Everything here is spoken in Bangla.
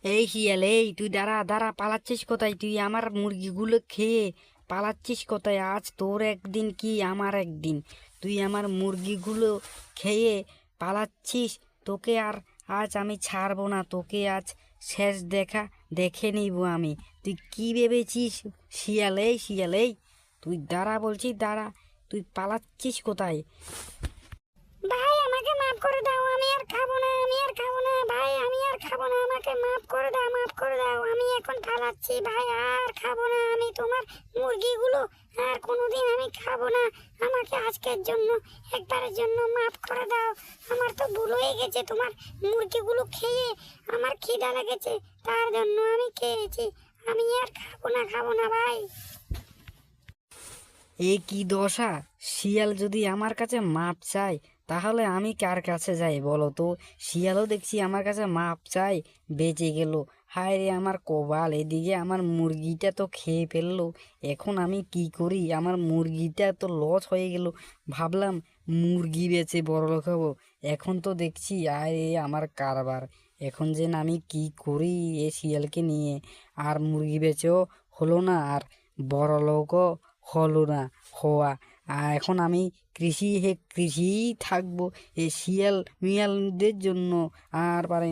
এই শিয়াল, এই তুই দাঁড়া দাঁড়া, পালাচ্ছিস কোথায়? তুই আমার মুরগিগুলো খেয়ে পালাচ্ছিস কোথায়? আজ তোর একদিন কি আমার একদিন। তুই আমার মুরগিগুলো খেয়ে পালাচ্ছিস, তোকে আর আজ আমি ছাড়বো না। তোকে আজ শেষ দেখা দেখে নিব আমি। তুই কি ভেবেছিস? শিয়াল, এই শিয়াল, এই তুই দাঁড়া বলছি, দাঁড়া। তুই পালাচ্ছিস কোথায়? ভাই আমাকে মাফ করে দাও, আমি আর খাবো না, আমি আর খাবো না ভাই, আমি আর খাবো না, আমাকে মাফ করে দাও, মাফ করে দাও, আমি এখন পালাচ্ছি ভাই, আর খাবো না আমি তোমার মুরগিগুলো, আর কোনোদিন আমি খাবো না। আমাকে আজকের জন্য, একবারের জন্য মাফ করে দাও। আমার তো ভুল হয়ে গেছে, তোমার মুরগিগুলো খেয়ে আমার খিদা লেগেছে, তার জন্য আমি খেয়েছি। আমি আর খাবো না, খাবো না ভাই। এ কি দশা! শিয়াল যদি আমার কাছে মাপ চায়, তাহলে আমি কার কাছে যাই বলো তো? শিয়ালও দেখছি আমার কাছে মাপ চাই, বেঁচে গেল। হায় রে আমার কপাল! এদিকে আমার মুরগিটা তো খেয়ে ফেললো। এখন আমি কি করি? আমার মুরগিটা তো লস হয়ে গেল। ভাবলাম মুরগি বেচে বড়লোক হবো, এখন তো দেখছি আয় রে আমার কারবার। এখন যে না আমি কি করি এ শিয়ালকে নিয়ে? আর মুরগি বেচেও হলো না, আর বড়লোকও হলো না হওয়া। আর এখন আমি কৃষিই থাকবো। এই শিয়াল মিয়ালদের জন্য আর পারি